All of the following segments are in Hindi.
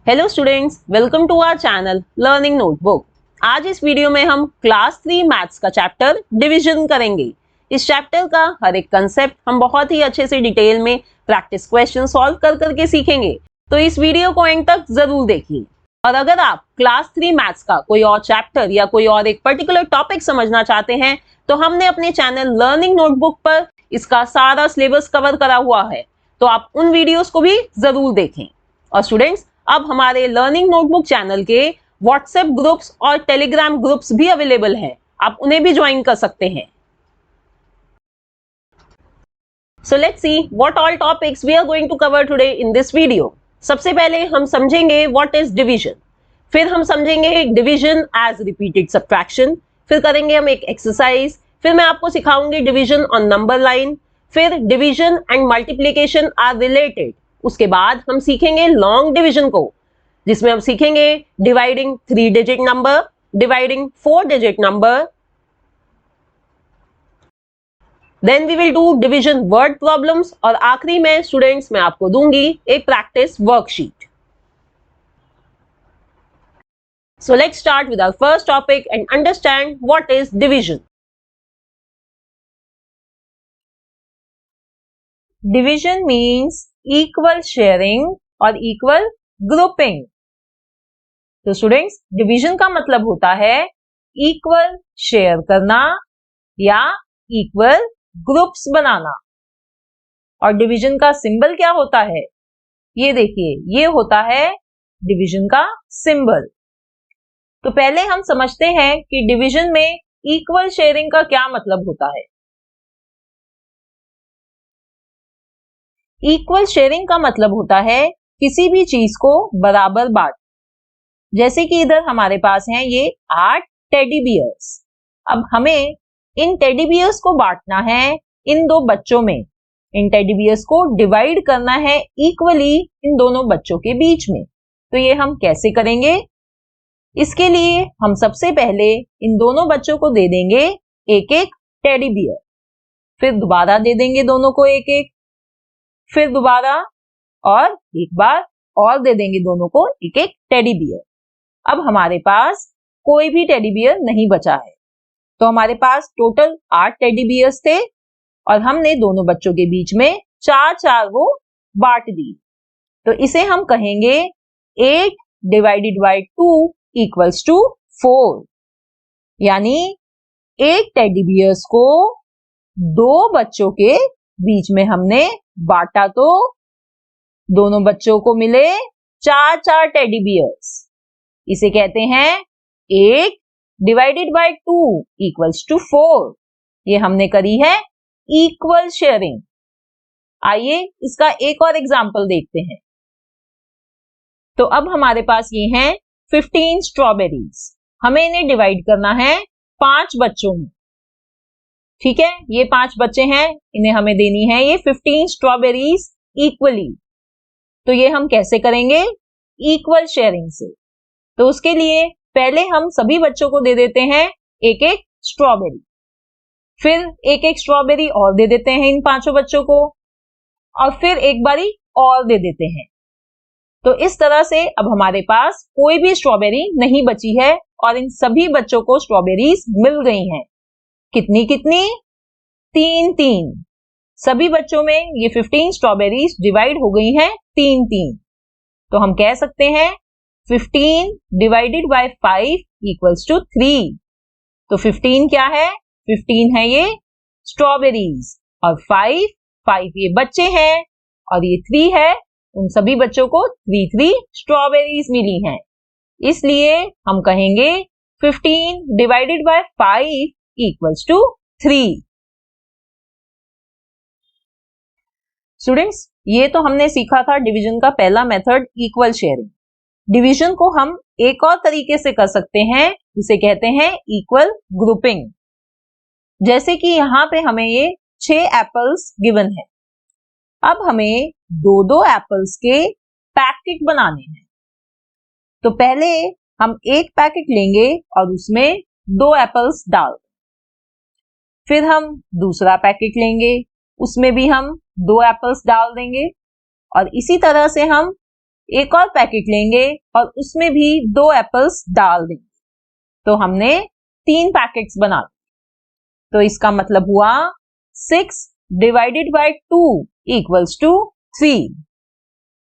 Hello students, welcome to our channel Learning Notebook. आज इस वीडियो में हम क्लास 3 मैथ्स का चैप्टर डिवीजन करेंगे। इस चैप्टर का हर एक कंसेप्ट हम बहुत ही अच्छे से डिटेल में प्रैक्टिस क्वेश्चन सॉल्व कर करके सीखेंगे, तो इस वीडियो को एंड तक जरूर देखिए। और अगर आप क्लास 3 मैथ्स का कोई और चैप्टर या कोई और एक पर्टिकुलर टॉपिक समझना चाहते हैं तो हमने अपने चैनल लर्निंग नोटबुक पर इसका सारा सिलेबस कवर करा हुआ है, तो आप उन वीडियोस को भी जरूर देखें। और स्टूडेंट्स, अब हमारे लर्निंग नोटबुक चैनल के व्हाट्सएप ग्रुप्स और टेलीग्राम ग्रुप्स भी अवेलेबल हैं, आप उन्हें भी ज्वाइन कर सकते हैं। So let's see what all topics we are going to cover today in this video. सबसे पहले हम समझेंगे what is division, फिर हम समझेंगे division as repeated subtraction, फिर करेंगे हम एक एक्सरसाइज, फिर मैं आपको सिखाऊंगी division on number line, फिर division and multiplication are related। उसके बाद हम सीखेंगे लॉन्ग डिवीजन को, जिसमें हम सीखेंगे dividing 3 digit number, dividing 4 digit number, then we will do division word problems, और आखिरी में स्टूडेंट्स मैं आपको दूंगी एक practice worksheet. So let's start with our first topic and understand what is division. Division means equal sharing और इक्वल ग्रुपिंग। तो स्टूडेंट्स, डिवीजन का मतलब होता है इक्वल शेयर करना या इक्वल ग्रुप्स बनाना। और डिवीजन का सिंबल क्या होता है? ये देखिए, ये होता है डिवीजन का सिंबल। तो पहले हम समझते हैं कि डिवीजन में इक्वल शेयरिंग का क्या मतलब होता है। इक्वल शेयरिंग का मतलब होता है किसी भी चीज को बराबर बांट। जैसे कि इधर हमारे पास हैं ये 8 टेडी बियर्स। अब हमें इन टेडी बियर्स को बांटना है इन दो बच्चों में। इन टेडी बियर्स को डिवाइड करना है इक्वली इन दोनों बच्चों के बीच में। तो ये हम कैसे करेंगे? इसके लिए हम सबसे पहले इन दोनों बच्चों को दे देंगे एक एक टेडी बियर, फिर दोबारा दे देंगे दोनों को एक एक, फिर दोबारा और एक बार और दे देंगे दोनों को एक एक टेडी बियर। अब हमारे पास कोई भी टेडी बियर नहीं बचा है, तो हमारे पास टोटल 8 टेडी बियर्स थे और हमने दोनों बच्चों के बीच में 4 वो बांट दी। तो इसे हम कहेंगे 8 डिवाइडेड बाय 2 इक्वल्स टू 4। यानी 8 टेडी बियर्स को 2 बच्चों के बीच में हमने बांटा, तो दोनों बच्चों को मिले 4 टेडी बियर्स। इसे कहते हैं 8 डिवाइडेड बाय 2 इक्वल्स टू 4। ये हमने करी है इक्वल शेयरिंग। आइए इसका एक और एग्जांपल देखते हैं। तो अब हमारे पास ये हैं 15 स्ट्रॉबेरीज। हमें इन्हें डिवाइड करना है 5 बच्चों में। ठीक है, ये 5 बच्चे हैं, इन्हें हमें देनी है ये 15 स्ट्रॉबेरीज इक्वली। तो ये हम कैसे करेंगे? इक्वल शेयरिंग से। तो उसके लिए पहले हम सभी बच्चों को दे देते हैं एक एक स्ट्रॉबेरी, फिर एक एक स्ट्रॉबेरी और दे देते हैं इन 5 बच्चों को, और फिर एक बारी और दे देते हैं। तो इस तरह से अब हमारे पास कोई भी स्ट्रॉबेरी नहीं बची है और इन सभी बच्चों को स्ट्रॉबेरीज मिल गई हैं। कितनी कितनी? 3 सभी बच्चों में ये 15 स्ट्रॉबेरीज डिवाइड हो गई हैं 3। तो हम कह सकते हैं 15 डिवाइडेड बाय 5 इक्वल्स टू 3। तो 15 क्या है? 15 है ये स्ट्रॉबेरीज, और 5 ये बच्चे हैं, और ये 3 है। उन सभी बच्चों को 3 स्ट्रॉबेरीज मिली हैं। इसलिए हम कहेंगे 15 divided by 5 equals to 3। Students, ये तो हमने सीखा था डिवीजन का पहला मेथड, इक्वल शेयरिंग। डिवीजन को हम एक और तरीके से कर सकते हैं, जिसे कहते हैं इक्वल ग्रुपिंग। जैसे कि यहाँ पे हमें ये 6 एप्पल्स गिवन है। अब हमें 2 एप्पल्स के पैकेट बनाने हैं। तो पहले हम एक पैकेट लेंगे और उसमें 2 एप्पल्स डाल, फिर हम दूसरा पैकेट लेंगे, उसमें भी हम 2 एप्पल्स डाल देंगे, और इसी तरह से हम एक और पैकेट लेंगे और उसमें भी 2 एप्पल्स डाल देंगे, तो हमने 3 पैकेट्स बना लिए। तो इसका मतलब हुआ 6 डिवाइडेड बाय 2 इक्वल्स टू 3,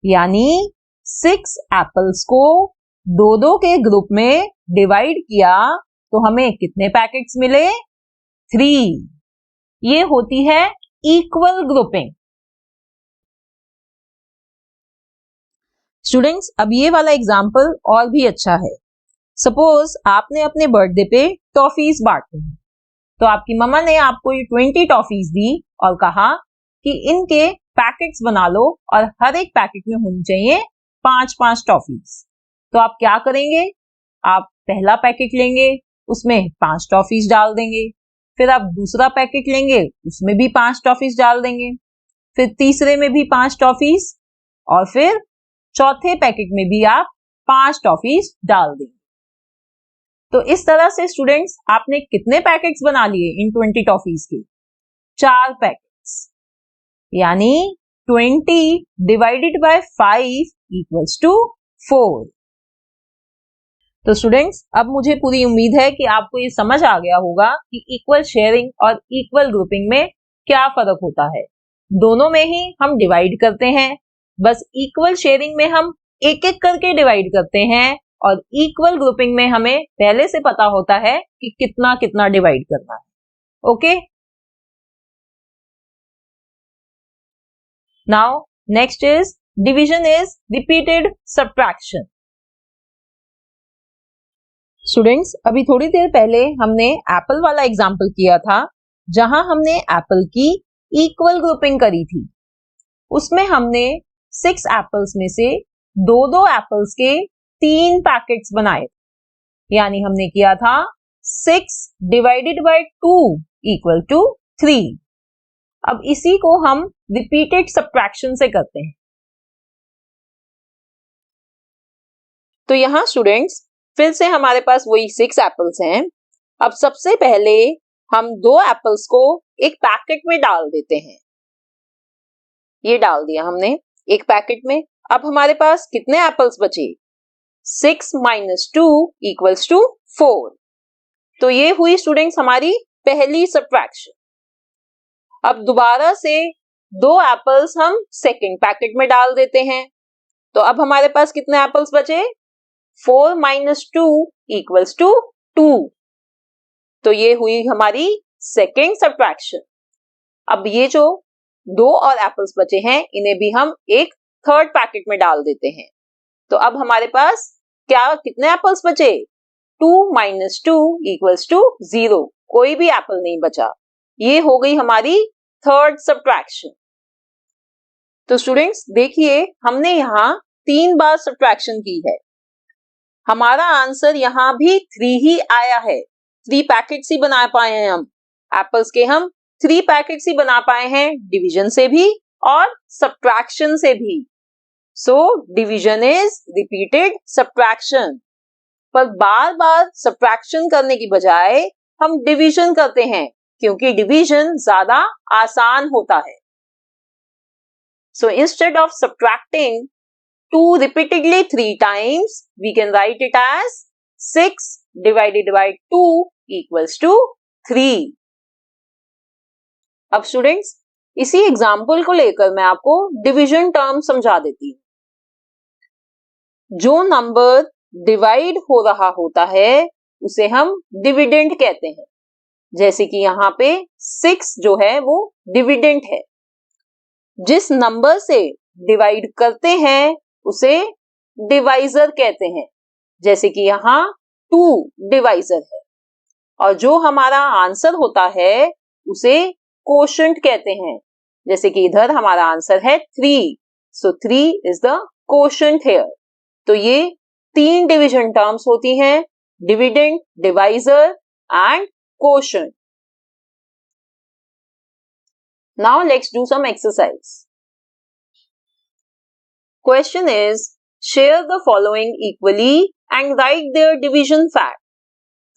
यानी 6 एप्पल्स को 2-2 के ग्रुप में डिवाइड किया तो हमें कितने पैकेट्स मिले? 3। ये होती है इक्वल ग्रुपिंग। स्टूडेंट्स, अब ये वाला एग्जाम्पल और भी अच्छा है। सपोज आपने अपने बर्थडे पे टॉफीज बांटी हैं, तो आपकी मम्मा ने आपको ये 20 टॉफीज दी और कहा कि इनके पैकेट्स बना लो और हर एक पैकेट में होनी चाहिए 5-5 टॉफीज। तो आप क्या करेंगे? आप पहला पैकेट लेंगे, उसमें 5 टॉफीज डाल देंगे, फिर आप दूसरा पैकेट लेंगे, उसमें भी 5 टॉफीज डाल देंगे, फिर तीसरे में भी 5 टॉफीज और फिर चौथे पैकेट में भी आप 5 टॉफीज डाल देंगे। तो इस तरह से स्टूडेंट्स आपने कितने पैकेट्स बना लिए इन 20 टॉफीज के? 4 पैकेट्स, यानी 20 डिवाइडेड बाय 5 इक्वल्स टू 4। तो स्टूडेंट्स, अब मुझे पूरी उम्मीद है कि आपको ये समझ आ गया होगा कि इक्वल शेयरिंग और इक्वल ग्रुपिंग में क्या फर्क होता है। दोनों में ही हम डिवाइड करते हैं, बस इक्वल शेयरिंग में हम एक एक करके डिवाइड करते हैं और इक्वल ग्रुपिंग में हमें पहले से पता होता है कि कितना कितना डिवाइड करना है। Okay, now next is division is repeated subtraction. Students, अभी थोड़ी देर पहले हमने एप्पल वाला एग्जाम्पल किया था, जहां हमने एप्पल की इक्वल ग्रुपिंग करी थी। उसमें हमने 6 एप्पल्स में से 2-2 एप्पल्स के 3 पैकेट्स बनाए, यानी हमने किया था 6 डिवाइडेड बाय 2 इक्वल टू 3। अब इसी को हम रिपीटेड सब्ट्रैक्शन से करते हैं। तो यहां स्टूडेंट्स फिर से हमारे पास वही 6 एप्पल्स हैं। अब सबसे पहले हम 2 एप्पल्स को एक पैकेट में डाल देते हैं। ये डाल दिया हमने एक पैकेट में। अब हमारे पास कितने एप्पल्स बचे? 6 माइनस 2 इक्वल्स टू 4। तो ये हुई स्टूडेंट्स हमारी पहली सब्ट्रैक्शन। अब दोबारा से 2 एप्पल्स हम सेकंड पैकेट में डाल देते हैं। तो अब हमारे पास कितने एप्पल्स बचे? 4 माइनस 2 इक्वल्स टू 2। तो ये हुई हमारी सेकेंड सब्ट्रैक्शन। अब ये जो 2 और एप्पल्स बचे हैं, इन्हें भी हम एक थर्ड पैकेट में डाल देते हैं। तो अब हमारे पास कितने एप्पल्स बचे? 2 माइनस 2 इक्वल्स टू 0। कोई भी एप्पल नहीं बचा। ये हो गई हमारी थर्ड सब्ट्रैक्शन। तो स्टूडेंट्स देखिए, हमने यहाँ 3 बार सब्ट्रैक्शन की है। हमारा आंसर यहां भी 3 ही आया है। 3 पैकेट्स ही बना पाए हैं हम एप्पल्स के। हम 3 पैकेट्स ही बना पाए हैं डिवीजन से भी और सब्ट्रैक्शन से भी। So division is repeated subtraction. पर बार बार सब्ट्रैक्शन करने की बजाय हम डिवीजन करते हैं, क्योंकि डिवीजन ज्यादा आसान होता है। So instead of subtracting 2 repeatedly 3 times, we can write it as 6 divided by 2 equals to 3. अब स्टूडेंट्स, इसी एग्जाम्पल को लेकर मैं आपको डिवीजन टर्म समझा देती हूँ। जो नंबर डिवाइड हो रहा होता है उसे हम डिविडेंड कहते हैं। जैसे कि यहाँ पे 6 जो है वो डिविडेंड है। जिस नंबर से डिवाइड करते हैं उसे डिवाइजर कहते हैं। जैसे कि यहाँ 2 डिवाइजर है। और जो हमारा आंसर होता है उसे कोशेंट कहते हैं। जैसे कि इधर हमारा आंसर है 3, so 3 is the quotient here. तो ये 3 डिवीजन टर्म्स होती हैं, dividend, divisor and quotient. Now let's do some exercise. Question is, share the following equally and write their division fact.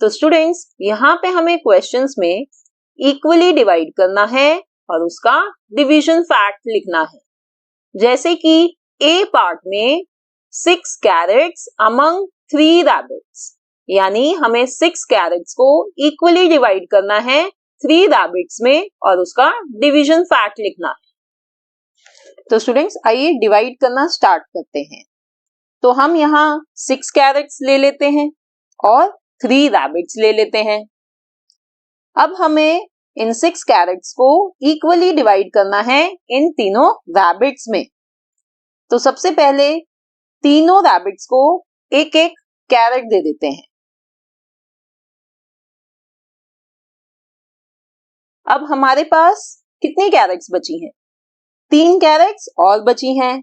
तो स्टूडेंट्स, यहाँ पे हमें क्वेश्चंस में इक्वली डिवाइड करना है और उसका डिवीजन फैक्ट लिखना है। जैसे कि ए पार्ट में 6 कैरेट्स अमंग 3 रैबिट्स, यानी हमें 6 कैरेट्स को इक्वली डिवाइड करना है 3 रैबिट्स में और उसका डिवीजन फैक्ट लिखना है। तो स्टूडेंट्स आइए डिवाइड करना स्टार्ट करते हैं। तो हम यहाँ 6 कैरेट्स ले लेते हैं और 3 रैबिट्स ले लेते हैं। अब हमें इन 6 कैरेट्स को इक्वली डिवाइड करना है इन तीनों रैबिट्स में। तो सबसे पहले तीनों रैबिट्स को एक एक कैरेट दे देते हैं। अब हमारे पास कितनी कैरेट्स बची हैं? 3 कैरेट्स और बची हैं,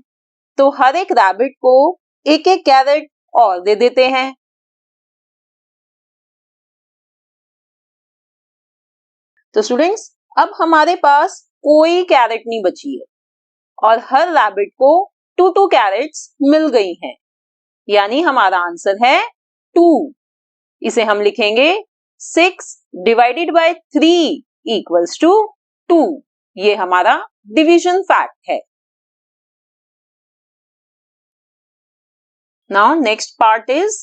तो हर एक रैबिट को एक एक कैरेट और दे देते हैं। तो स्टूडेंट्स अब हमारे पास कोई कैरेट नहीं बची है और हर रैबिट को 2 कैरेट्स मिल गई हैं, यानी हमारा आंसर है 2। इसे हम लिखेंगे 6 डिवाइडेड बाय 3 इक्वल्स टू 2। ये हमारा डिवीजन फैक्ट है। Now next part is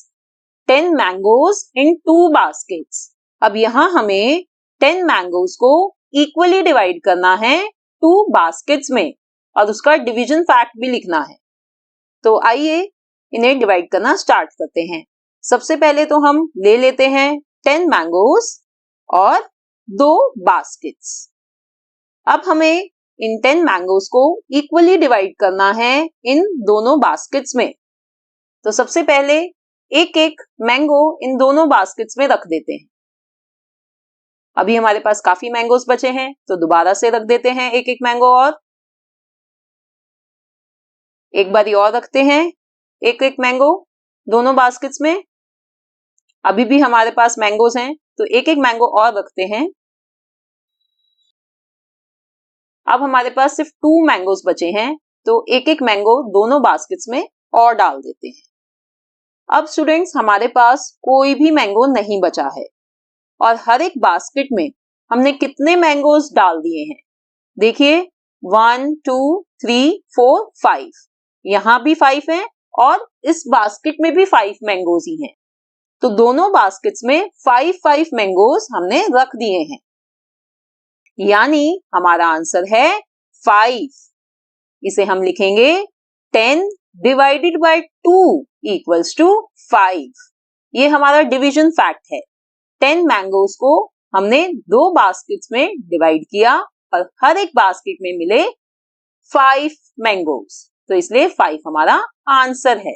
10 mangoes in 2 baskets. अब यहां हमें 10 मैंगोज को इक्वली डिवाइड करना है 2 बास्केट्स में और उसका डिवीजन फैक्ट भी लिखना है। तो आइए इन्हें डिवाइड करना स्टार्ट करते हैं। सबसे पहले तो हम ले लेते हैं 10 मैंगोज और 2 बास्केट्स। अब हमें इन 10 मैंगोज को इक्वली डिवाइड करना है इन दोनों बास्केट्स में। तो सबसे पहले एक एक मैंगो इन दोनों बास्केट्स में रख देते हैं। अभी हमारे पास काफी मैंगोज बचे हैं, तो दोबारा से रख देते हैं एक एक मैंगो और एक बारी और रखते हैं एक एक मैंगो दोनों बास्केट्स में। अभी भी हमारे पास मैंगोज हैं, तो एक एक मैंगो और रखते हैं। अब हमारे पास सिर्फ 2 मैंगोज बचे हैं, तो एक एक मैंगो दोनों बास्केट्स में और डाल देते हैं। अब स्टूडेंट्स हमारे पास कोई भी मैंगो नहीं बचा है और हर एक बास्केट में हमने कितने मैंगोज डाल दिए हैं? देखिए 1 2 3 4 5, यहां भी 5 हैं और इस बास्केट में भी 5 मैंगोज ही हैं। तो दोनों बास्केट्स में 5 मैंगोज हमने रख दिए हैं, यानी हमारा आंसर है 5। इसे हम लिखेंगे 10 डिवाइडेड बाय 2 इक्वल्स टू 5। ये हमारा डिवीजन फैक्ट है। 10 मैंगोज को हमने 2 बास्केट्स में डिवाइड किया और हर एक बास्केट में मिले 5 मैंगोज, तो इसलिए 5 हमारा आंसर है।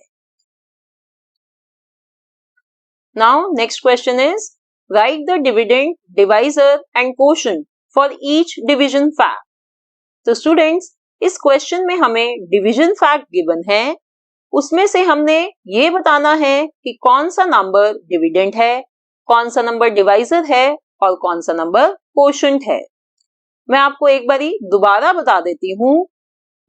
Now next question is write the dividend, divisor and quotient for each division fact. तो स्टूडेंट्स इस क्वेश्चन में हमें डिवीजन फैक्ट गिवन है, उसमें से हमने ये बताना है कि कौन सा नंबर डिविडेंड है, कौन सा नंबर डिवाइजर है और कौन सा नंबर क्वोशंट है। मैं आपको एक बारी दोबारा बता देती हूँ।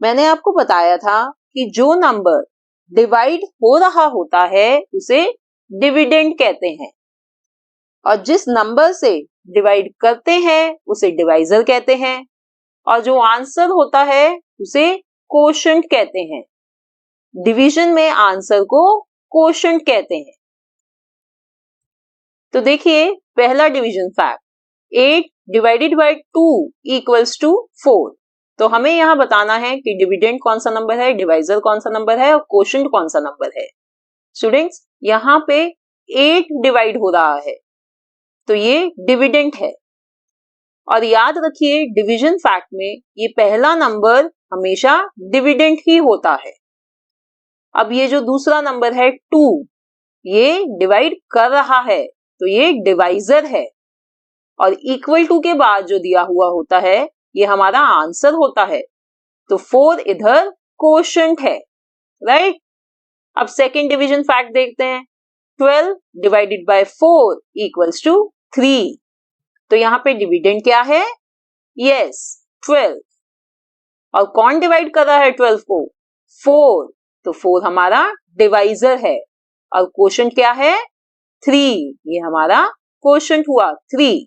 मैंने आपको बताया था कि जो नंबर डिवाइड हो रहा होता है उसे डिविडेंड कहते हैं और जिस नंबर से डिवाइड करते हैं उसे डिवाइजर कहते हैं और जो आंसर होता है उसे क्वोशंट कहते हैं। डिवीजन में आंसर को क्वोशंट कहते हैं। तो देखिए पहला division fact 8 divided by 2 equals to 4। तो हमें यहां बताना है कि डिविडेंड कौन सा नंबर है, डिवाइजर कौन सा नंबर है और क्वोशंट कौन सा नंबर है। स्टूडेंट्स यहां पे 8 डिवाइड हो रहा है, तो ये डिविडेंड है। और याद रखिए डिवीजन फैक्ट में ये पहला नंबर हमेशा डिविडेंड ही होता है। अब ये जो दूसरा नंबर है 2, ये डिवाइड कर रहा है, तो ये डिवाइजर है और इक्वल टू के बाद जो दिया हुआ होता है ये हमारा आंसर होता है। तो 4 इधर क्वोशंट है, राइट। अब सेकेंड डिवीजन फैक्ट देखते हैं। 12 डिवाइडेड बाय 4 इक्वल्स टू 3। तो यहां पे डिविडेंड क्या है? यस 12। और कौन डिवाइड कर रहा है 12 को? 4। तो 4 हमारा डिवाइजर है और क्वोशंट क्या है? 3। ये हमारा क्वोशंट हुआ 3।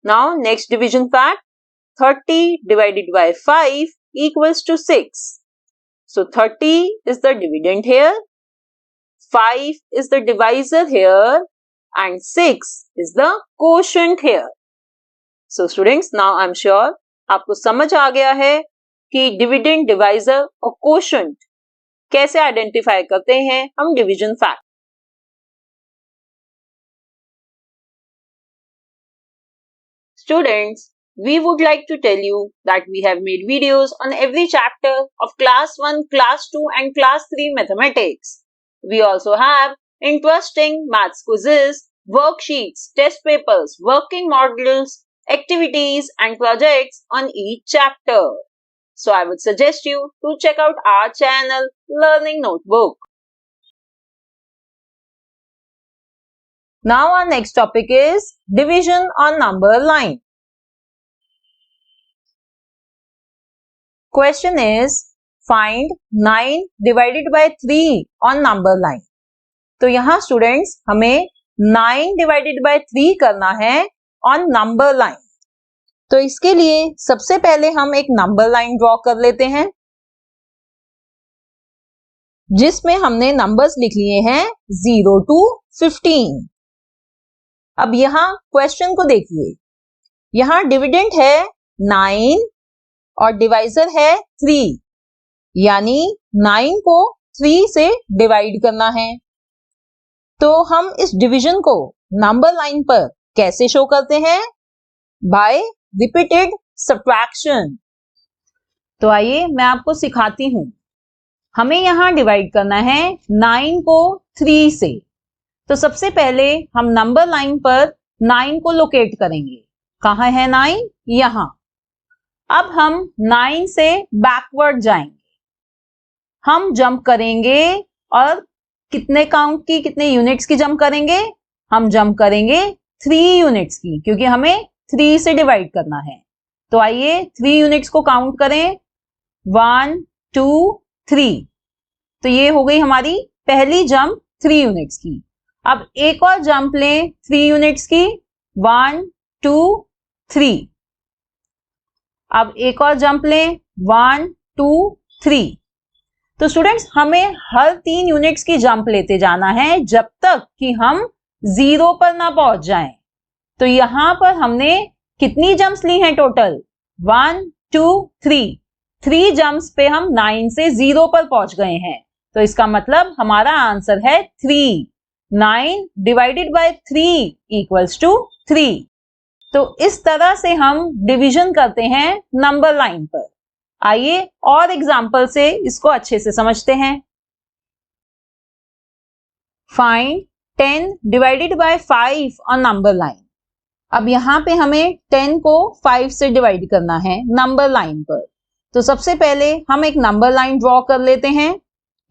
Now next division fact 30 divided by 5 equals to 6। So 30 is the dividend here, 5 is the divisor here, and 6 is the quotient here. So students, now I'm sure आपको समझ आ गया है कि डिविडेंड, डिवाइजर और कोशेंट कैसे आइडेंटिफाई करते हैं हम division fact. Students, we would like to tell you that we have made videos on every chapter of class 1, class 2 and class 3 mathematics. We also have interesting maths quizzes, worksheets, test papers, working models, activities and projects on each chapter. So I would suggest you to check out our channel Learning Notebook. Now our next topic is division on number line. Question is find 9 divided by 3 on number line. तो यहाँ students हमें 9 divided by 3 करना है on number line. तो इसके लिए सबसे पहले हम एक नंबर लाइन ड्रॉ कर लेते हैं जिसमें हमने नंबर्स लिख लिए हैं 0 to 15. अब यहाँ क्वेश्चन को देखिए, यहाँ डिविडेंड है 9 और डिवाइजर है 3, यानी 9 को 3 से डिवाइड करना है। तो हम इस डिवीजन को नंबर लाइन पर कैसे शो करते हैं? By repeated subtraction. तो आइए मैं आपको सिखाती हूं। हमें यहां डिवाइड करना है 9 को 3 से। तो सबसे पहले हम नंबर लाइन पर 9 को लोकेट करेंगे। कहाँ है 9? यहां। अब हम 9 से बैकवर्ड जाएंगे। हम जंप करेंगे और कितने काउंट की, कितने यूनिट्स की जंप करेंगे? हम जंप करेंगे 3 यूनिट्स की, क्योंकि हमें 3 से डिवाइड करना है। तो आइए 3 यूनिट्स को काउंट करें, 1 2 3। तो ये हो गई हमारी पहली जंप 3 यूनिट्स की। अब एक और जंप लें 3 यूनिट्स की, 1 2 3। अब एक और जंप लें 1 2 3। तो स्टूडेंट्स हमें हर 3 यूनिट्स की जंप लेते जाना है जब तक कि हम 0 पर ना पहुंच जाएं। तो यहां पर हमने कितनी जंप्स ली हैं टोटल? 1 2 3। 3 जंप्स पे हम 9 से 0 पर पहुंच गए हैं। तो इसका मतलब हमारा आंसर है 3। 9 डिवाइडेड बाय 3 इक्वल्स टू 3। तो इस तरह से हम डिवीजन करते हैं नंबर लाइन पर। आइए और एग्जाम्पल से इसको अच्छे से समझते हैं। Find 10 divided by 5 on number line. अब यहाँ पे हमें 10 को 5 से डिवाइड करना है नंबर लाइन पर। तो सबसे पहले हम एक नंबर लाइन ड्रॉ कर लेते हैं।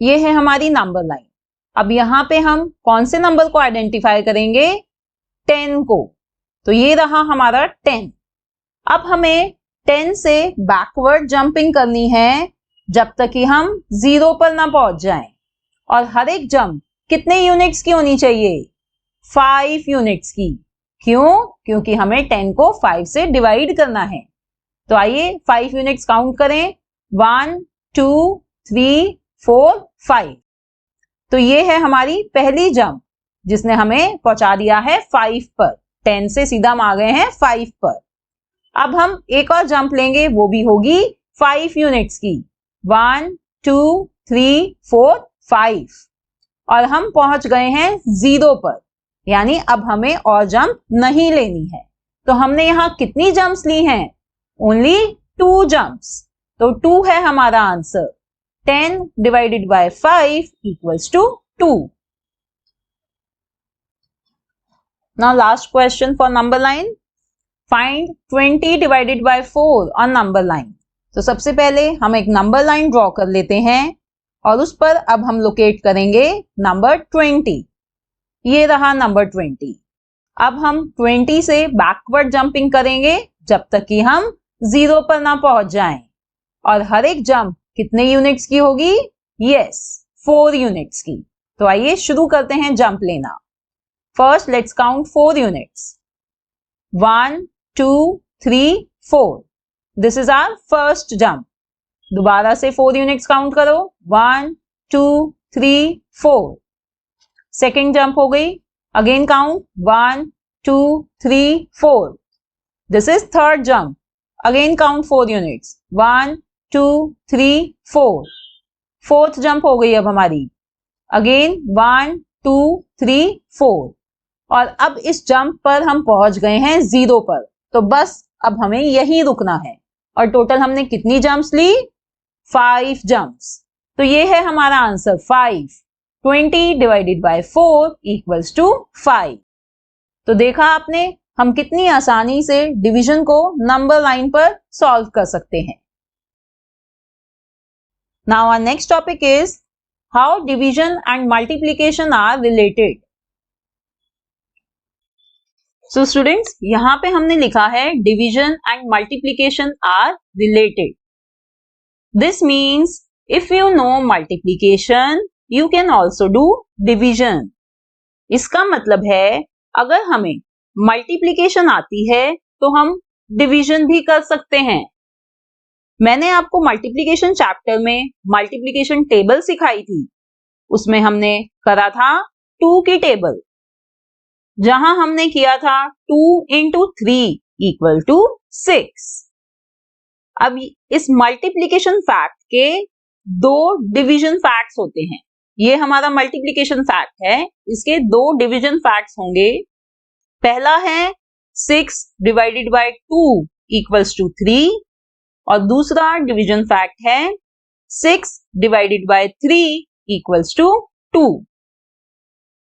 ये है हमारी नंबर लाइन। अब यहाँ पे हम कौन से नंबर को आइडेंटिफाई करेंगे? 10 को। तो ये रहा हमारा 10। अब हमें 10 से बैकवर्ड जंपिंग करनी है जब तक कि हम 0 पर ना पहुंच जाएं। और हर एक जंप कितने यूनिट्स की होनी चाहिए? 5 यूनिट्स की। क्यों? क्योंकि हमें 10 को 5 से डिवाइड करना है। तो आइए 5 यूनिट्स काउंट करें, 1 2 3 4 5। तो ये है हमारी पहली जंप जिसने हमें पहुंचा दिया है 5 पर। 10 से सीधा हम आ गए हैं 5 पर। अब हम एक और जंप लेंगे, वो भी होगी 5 यूनिट्स की, 1 2 3 4 5। और हम पहुंच गए हैं 0 पर, यानी अब हमें और जंप नहीं लेनी है। तो हमने यहां कितनी जंप्स ली हैं? Only 2 jumps. तो 2 है हमारा answer. 10 divided by 5 equals to 2। Now last question for number line. Find 20 divided by 4 on number line. तो सबसे पहले हम एक नंबर लाइन ड्रॉ कर लेते हैं और उस पर अब हम लोकेट करेंगे नंबर 20। ये रहा नंबर 20। अब हम 20 से बैकवर्ड जंपिंग करेंगे जब तक कि हम 0 पर ना पहुंच जाएं। और हर एक जंप कितने यूनिट्स की होगी? यस, 4 यूनिट्स की। तो आइए शुरू करते हैं जंप लेना। First let's count 4 units, 1 2 3 4। This is our first jump. दोबारा से 4 यूनिट्स काउंट करो, 1 2 3 4। सेकेंड जंप हो गई, again count 1 2 3 4। This is third jump, again count 4 units, 1 2 3 4। Fourth jump हो गई अब हमारी, अगेन 1 2 3 4। और अब इस जंप पर हम पहुंच गए हैं 0 पर, तो बस अब हमें यहीं रुकना है। और टोटल हमने कितनी जंप्स ली? 5 जंप्स। तो ये है हमारा answer 5। 20 divided by 4 equals to 5। तो देखा आपने, हम कितनी आसानी से डिवीजन को नंबर लाइन पर सॉल्व कर सकते हैं। Now our next topic is how division and multiplication are related. So students, यहां पे हमने लिखा है division and multiplication are related. This means if you know multiplication you can also do division. इसका मतलब है अगर हमें मल्टीप्लिकेशन आती है तो हम डिवीजन भी कर सकते हैं। मैंने आपको मल्टीप्लिकेशन चैप्टर में मल्टीप्लिकेशन टेबल सिखाई थी, उसमें हमने करा था 2 की टेबल, जहां हमने किया था 2 इंटू 3 इक्वल टू 6। अब इस मल्टीप्लिकेशन फैक्ट के 2 डिवीजन फैक्ट्स होते हैं। ये हमारा मल्टीप्लिकेशन फैक्ट है, इसके 2 डिवीजन फैक्ट्स होंगे। पहला है 6 डिवाइडेड बाय 2 इक्वल्स टू 3 और दूसरा डिवीजन फैक्ट है 6 डिवाइडेड बाय 3 इक्वल्स टू 2।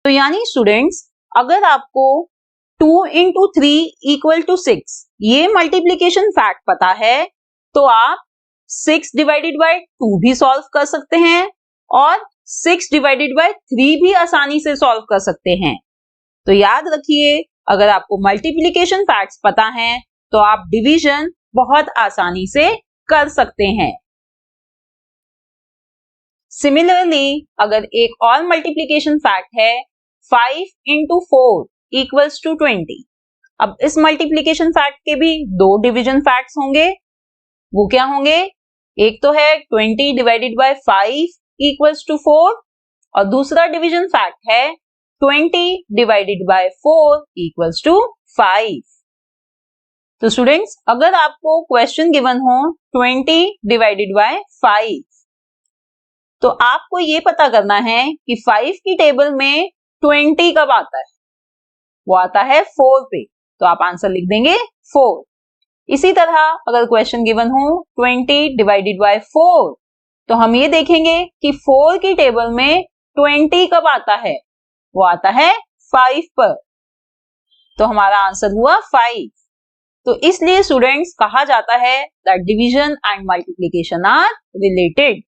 तो यानी स्टूडेंट्स, अगर आपको 2 इंटू 3 इक्वल टू 6 ये मल्टीप्लिकेशन फैक्ट पता है तो आप 6 डिवाइडेड बाय 2 भी सॉल्व कर सकते हैं और 6 डिवाइडेड बाय 3 भी आसानी से सॉल्व कर सकते हैं। तो याद रखिए, अगर आपको मल्टीप्लिकेशन फैक्ट्स पता हैं तो आप डिवीजन बहुत आसानी से कर सकते हैं। सिमिलरली, अगर एक और मल्टीप्लिकेशन फैक्ट है 5 इंटू 4 इक्वल्स टू 20। अब इस मल्टीप्लिकेशन फैक्ट के भी 2 डिवीजन फैक्ट्स होंगे। वो क्या होंगे? एक तो है 20 डिवाइडेड बाय 5 इक्वल्स टू 4 और दूसरा डिवीजन फैक्ट है 20 डिवाइडेड बाय 4 इक्वल्स टू 5। तो स्टूडेंट्स, अगर आपको क्वेश्चन गिवन हो 20 डिवाइडेड बाय 5 तो आपको ये पता करना है कि 5 की टेबल में 20 कब आता है। वो आता है 4 पे, तो आप आंसर लिख देंगे 4। इसी तरह अगर क्वेश्चन गिवन हो 20 डिवाइडेड बाय 4 तो हम ये देखेंगे कि 4 की टेबल में 20 कब आता है। वो आता है 5 पर, तो हमारा आंसर हुआ 5। तो इसलिए स्टूडेंट्स कहा जाता है that division and multiplication are related.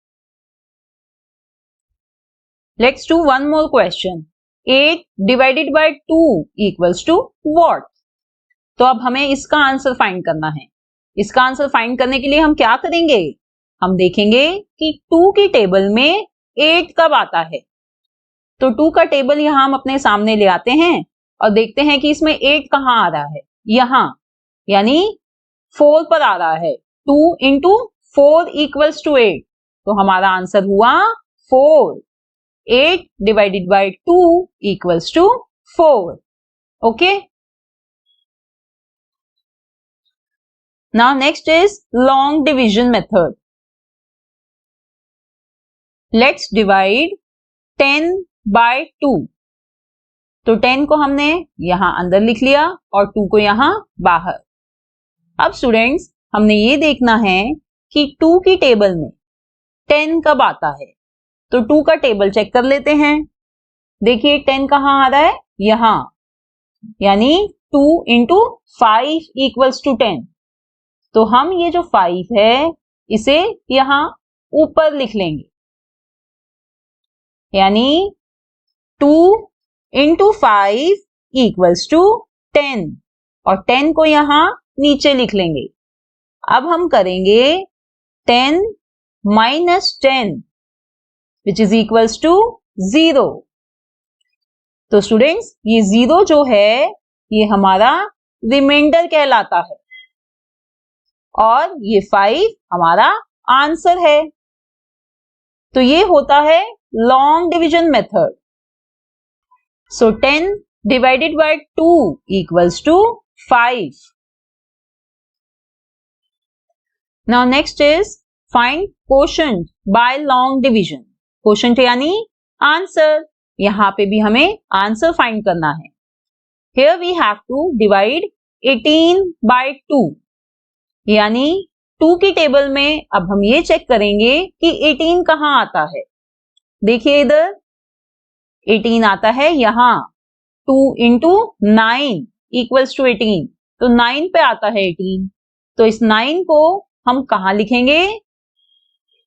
Let's do one more question. 8 divided by 2 equals to what? तो अब हमें इसका आंसर फाइंड करना है। इसका आंसर फाइंड करने के लिए हम क्या करेंगे? हम देखेंगे कि 2 की टेबल में 8 कब आता है। तो 2 का टेबल यहां हम अपने सामने ले आते हैं और देखते हैं कि इसमें 8 कहां आ रहा है। यहां, यानी 4 पर आ रहा है। 2 इंटू 4 इक्वल्स टू 8, तो हमारा आंसर हुआ 4। 8 divided by 2 equals to 4। Okay, now next is long division method. Let's divide 10 by 2। तो 10 को हमने यहां अंदर लिख लिया और 2 को यहां बाहर। अब स्टूडेंट्स, हमने ये देखना है कि 2 की टेबल में 10 कब आता है। तो 2 का टेबल चेक कर लेते हैं। देखिए 10 कहां आ रहा है? यहां, यानी 2 इंटू 5 इक्वल्स टू 10। तो हम ये जो 5 है इसे यहां ऊपर लिख लेंगे, यानी 2 इंटू 5 इक्वल्स टू 10 और 10 को यहां नीचे लिख लेंगे। अब हम करेंगे 10 minus 10 which is equals to 0। तो स्टूडेंट्स, ये 0 जो है ये हमारा रिमाइंडर कहलाता है और ये 5 हमारा आंसर है। तो ये होता है long division method. So 10 divided by 2 equals to 5। Now next is find quotient by long division. Quotient यानी आंसर, यहां पे भी हमें आंसर फाइंड करना है। Here we have to divide 18 by 2, यानी 2 की टेबल में अब हम ये चेक करेंगे कि 18 कहां आता है। देखिए इधर 18 आता है यहां, 2 इंटू 9 इक्वल्स टू 18, तो 9 पे आता है 18। तो इस 9 को हम कहां लिखेंगे,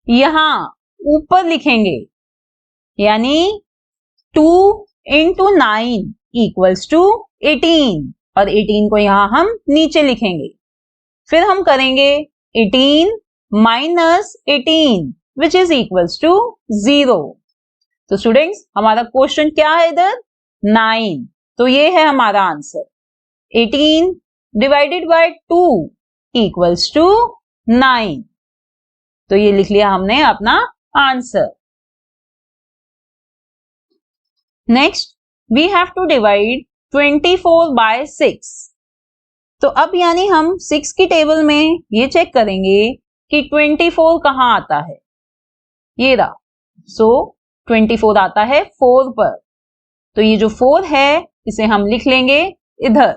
यहां ऊपर लिखेंगे, यानी 2 इंटू 9 इक्वल्स टू 18, और 18 को यहां हम नीचे लिखेंगे। फिर हम करेंगे 18 minus 18 which is equals to 0। तो स्टूडेंट्स हमारा क्वेश्चन क्या है इधर, 9। तो ये है हमारा answer, 18 divided by 2 equals to 9। तो ये लिख लिया हमने अपना answer. Next we have to divide 24 by 6। तो अब यानी हम 6 की टेबल में ये चेक करेंगे कि 24 कहां आता है। ये रहा, सो 24 आता है 4 पर। तो ये जो 4 है इसे हम लिख लेंगे इधर।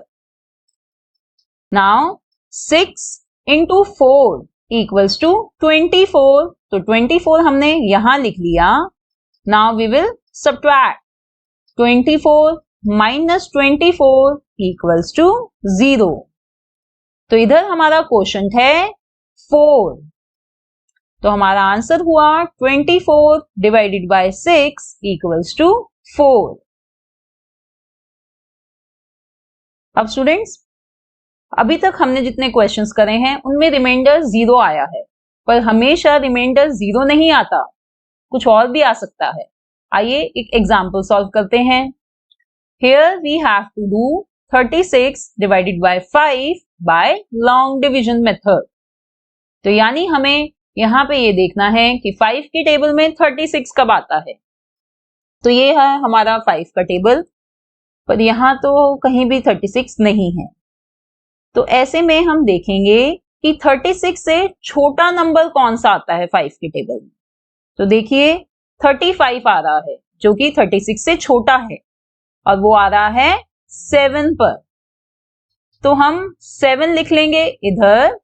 Now 6 into 4 equals to 24। तो 24 हमने यहां लिख लिया। Now we will subtract 24 minus 24 equals to 0। तो इधर हमारा क्वोशंट है 4। तो हमारा आंसर हुआ 24 डिवाइडेड बाय 6 इक्वल्स टू 4। अब स्टूडेंट्स अभी तक हमने जितने क्वेश्चंस करे हैं उनमें रिमाइंडर 0 आया है, पर हमेशा रिमाइंडर 0 नहीं आता, कुछ और भी आ सकता है। आइए एक एग्जांपल सॉल्व करते हैं। Here we have to do 36 divided by 5 by long division method। तो यानी हमें यहां पे ये देखना है कि 5 की टेबल में 36 कब आता है। तो ये है हमारा 5 का टेबल, पर यहां तो कहीं भी 36 नहीं है। तो ऐसे में हम देखेंगे कि 36 से छोटा नंबर कौन सा आता है 5 की टेबल में। तो देखिए 35 आ रहा है जो कि 36 से छोटा है, और वो आ रहा है 7 पर। तो हम 7 लिख लेंगे इधर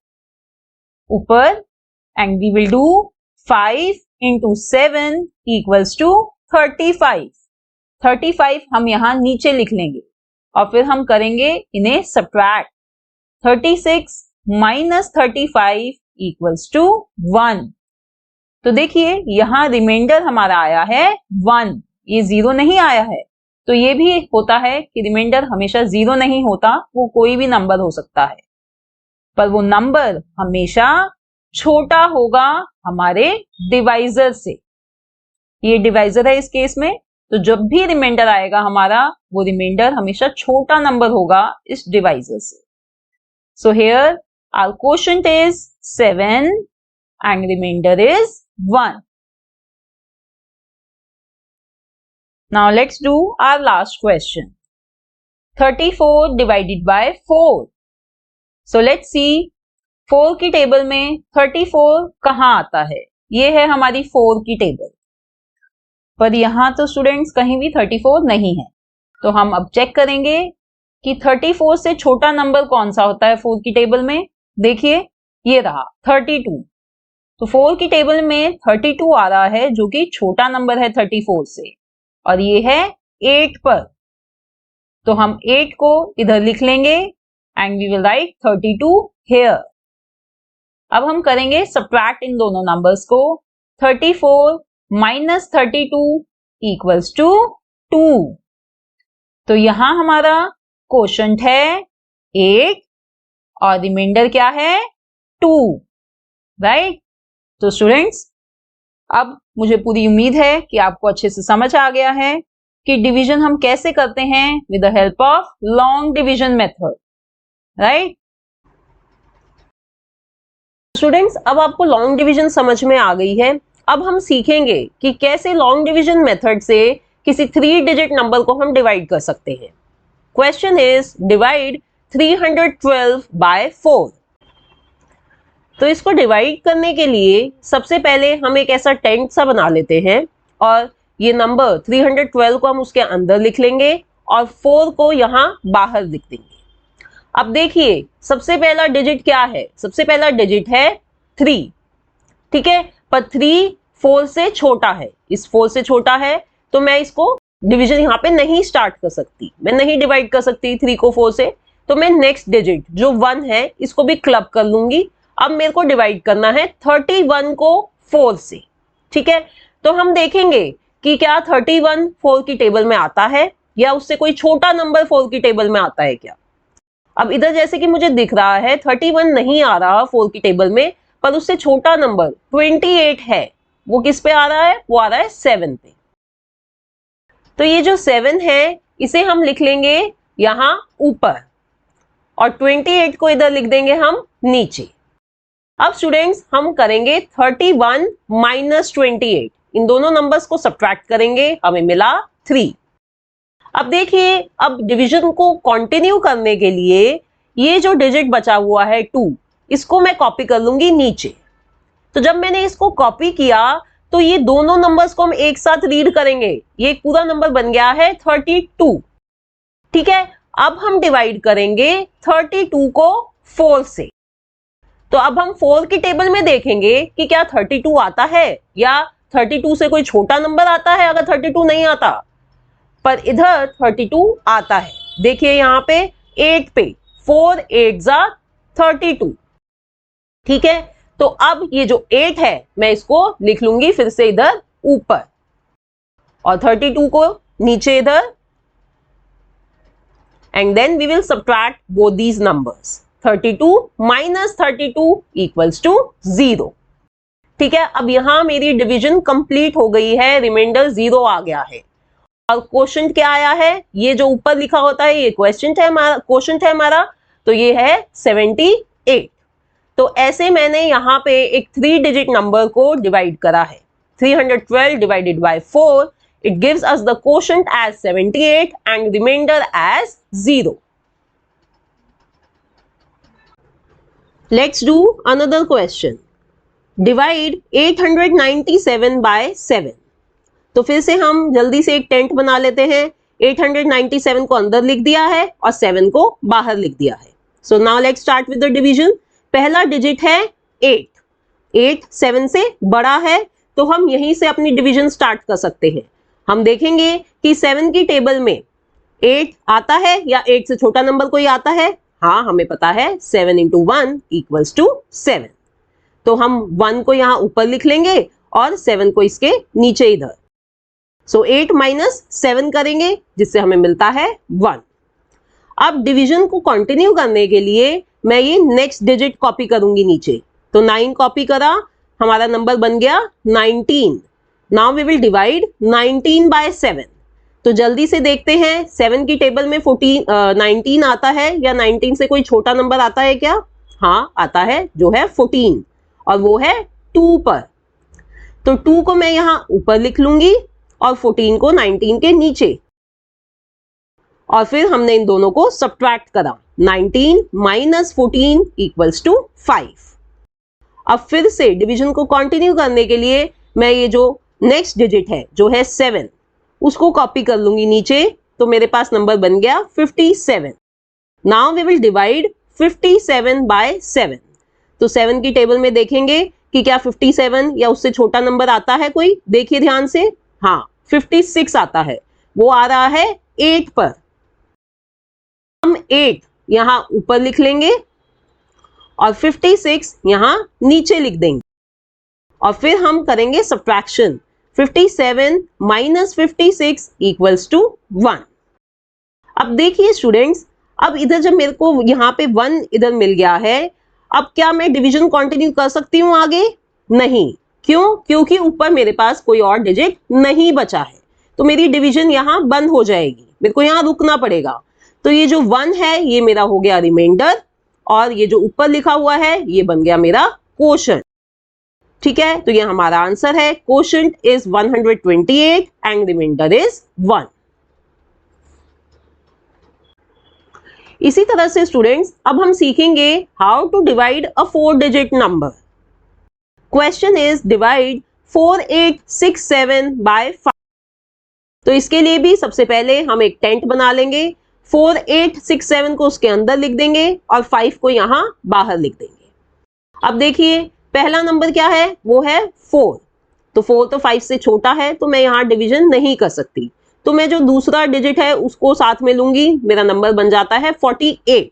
ऊपर, and we will do 5 into 7 equals to 35। 35 हम यहां नीचे लिख लेंगे, और फिर हम करेंगे इन्हें सब्ट्रैक्ट। 36 minus 35 equals to 1। तो देखिए यहां रिमाइंडर हमारा आया है 1, ये 0 नहीं आया है। तो ये भी होता है कि रिमाइंडर हमेशा 0 नहीं होता, वो कोई भी नंबर हो सकता है, पर वो नंबर हमेशा छोटा होगा हमारे डिवाइजर से। ये डिवाइजर है इस केस में, तो जब भी रिमाइंडर आएगा हमारा, वो रिमाइंडर हमेशा छोटा नंबर होगा इस डिवाइजर से। So here our quotient is 7 and remainder is 1। Now let's do our last question. 34 divided by 4. So let's see 4 की टेबल में 34 कहां आता है। ये है हमारी 4 की टेबल, पर यहां तो स्टूडेंट्स कहीं भी 34 नहीं है। तो हम अब चेक करेंगे कि 34 से छोटा नंबर कौन सा होता है 4 की टेबल में। देखिए ये रहा 32। तो 4 की टेबल में 32 आ रहा है जो कि छोटा नंबर है 34 से, और ये है 8 पर। तो हम 8 को इधर लिख लेंगे and we will write 32 here. अब हम करेंगे सब्ट्रैक्ट इन दोनों नंबर्स को। 34 माइनस 32 इक्वल्स टू 2। तो यहां हमारा क्वोशंट है 8 और रिमाइंडर क्या है 2, राइट। तो स्टूडेंट्स अब मुझे पूरी उम्मीद है कि आपको अच्छे से समझ आ गया है कि डिवीजन हम कैसे करते हैं with the help of long division method, right. Students, अब आपको लॉन्ग डिवीजन समझ में आ गई है। अब हम सीखेंगे कि कैसे लॉन्ग डिवीजन मेथड से किसी 3 डिजिट नंबर को हम डिवाइड कर सकते हैं। Question is divide 312 by 4। तो इसको डिवाइड करने के लिए सबसे पहले हम एक ऐसा टेंट सा बना लेते हैं और ये नंबर 312 को हम उसके अंदर लिख लेंगे और 4 को यहां बाहर लिख देंगे। अब देखिए, सबसे पहला डिजिट क्या है? सबसे पहला डिजिट है 3, ठीक है, पर 3 4 से छोटा है, इस 4 से छोटा है, तो मैं इसको डिवीजन यहां पे नहीं स्टार्ट कर सकती, मैं नहीं डिवाइड कर सकती 3 को 4 से, तो मैं नेक्स्ट डिजिट जो 1 है इसको भी क्लब कर लूंगी। अब मेरे को डिवाइड करना है 31 को 4 से, ठीक है। तो हम देखेंगे कि क्या 31 4 की टेबल में आता है या उससे कोई छोटा नंबर 4 की टेबल में आता है क्या। अब इधर जैसे कि मुझे दिख रहा है 31 नहीं आ रहा 4 की टेबल में, पर उससे छोटा नंबर 28 है। वो किस पे आ रहा है? वो आ रहा है 7 पे। तो ये जो 7 है इसे हम लिख लेंगे यहां ऊपर और 28 को इधर लिख देंगे हम नीचे। अब स्टूडेंट्स, हम करेंगे 31 माइनस 28, इन दोनों नंबर्स को सब्ट्रैक्ट करेंगे, हमें मिला 3। अब देखिए, अब डिवीजन को कंटिन्यू करने के लिए ये जो डिजिट बचा हुआ है 2, इसको मैं कॉपी कर लूंगी नीचे। तो जब मैंने इसको कॉपी किया तो ये दोनों नंबर्स को हम एक साथ रीड करेंगे, ये एक पूरा नंबर बन गया है 32, ठीक है। अब हम डिवाइड करेंगे 32 को 4 से। तो अब हम 4 की टेबल में देखेंगे कि क्या 32 आता है या 32 से कोई छोटा नंबर आता है। अगर 32 नहीं आता, पर इधर 32 आता है। देखिए यहां पे 8 पे 4 8 जा 32, ठीक है। तो अब ये जो 8 है मैं इसको लिख लूंगी फिर से इधर ऊपर और 32 को नीचे इधर, and then we will subtract both these numbers. 32 minus 32 equals to 0, ठीक है। अब यहां मेरी डिवीजन कंप्लीट हो गई है, रिमाइंडर 0 आ गया है। और क्वेश्चन क्या आया है? ये जो ऊपर लिखा होता है ये क्वेश्चन है हमारा, तो ये है 78। तो ऐसे मैंने यहाँ पे एक 3 डिजिट नंबर को डिवाइड करा है। 312 divided by 4, it gives us the quotient as 78 and remainder as 0। Let's do another question. Divide 897 by 7। तो फिर से हम जल्दी से एक टेंट बना लेते हैं। 897 को अंदर लिख दिया है और 7 को बाहर लिख दिया है। So now let's start with the division. पहला डिजिट है 8, 8 7 से बड़ा है, तो हम यहीं से अपनी डिवीजन स्टार्ट कर सकते हैं। हम देखेंगे कि 7 की टेबल में 8 आता है या 8 से छोटा नंबर कोई आता है। हाँ, हमें पता है 7 इंटू 1 इक्वल्स टू 7। तो हम 1 को यहां ऊपर लिख लेंगे और 7 को इसके नीचे इधर। सो 8 माइनस 7 करेंगे जिससे हमें मिलता है 1। अब डिवीजन को कंटिन्यू करने के लिए मैं ये नेक्स्ट डिजिट कॉपी करूंगी नीचे। तो 9 कॉपी करा, हमारा नंबर बन गया 19। Now we will divide 19 by 7। तो जल्दी से देखते हैं 7 की टेबल में 19 आता है या 19 से कोई छोटा नंबर आता है क्या? हाँ, आता है, जो है 14 और वो है 2 पर। तो 2 को मैं यहां ऊपर लिख लूंगी और 14 को 19 के नीचे, और फिर हमने इन दोनों को सब्ट्रैक्ट करा। 19 माइनस 14 इक्वल्स टू 5। अब फिर से डिवीजन को कंटिन्यू करने के लिए मैं ये जो नेक्स्ट डिजिट है जो है 7, उसको कॉपी कर लूंगी नीचे। तो मेरे पास नंबर बन गया 57। Now we will divide 57 by 7। तो 7 की टेबल में देखेंगे कि क्या 57 या उससे छोटा नंबर आता है कोई। देखिए ध्यान से, हाँ 56 आता है, वो आ रहा है 8 पर। हम 8 यहां ऊपर लिख लेंगे और 56 यहां नीचे लिख देंगे और फिर हम करेंगे सब्ट्रैक्शन। 57 minus 56 equals to 1। अब देखिए स्टूडेंट्स, अब इधर जब मेरे को यहां पे 1 इधर मिल गया है, अब क्या मैं डिवीजन कंटिन्यू कर सकती हूं आगे? नहीं। क्यों? क्योंकि ऊपर मेरे पास कोई और डिजिट नहीं बचा है, तो मेरी डिवीजन यहां बंद हो जाएगी, मेरे को यहां रुकना पड़ेगा। तो ये जो 1 है ये मेरा हो गया रिमाइंडर और ये जो ऊपर लिखा हुआ है ये बन गया मेरा क्वोशंट। ठीक है, तो ये हमारा आंसर है, quotient is 128 and remainder is 1। इसी तरह से स्टूडेंट्स अब हम सीखेंगे how to divide a 4 digit number. Question is divide 4867 by 5। तो इसके लिए भी सबसे पहले हम एक टेंट बना लेंगे, 4867 को उसके अंदर लिख देंगे और 5 को यहां बाहर लिख देंगे। अब देखिए पहला नंबर क्या है, वो है 4। तो 4 तो 5 से छोटा है, तो मैं यहां डिवीजन नहीं कर सकती, तो मैं जो दूसरा डिजिट है उसको साथ में लूंगी, मेरा नंबर बन जाता है 48।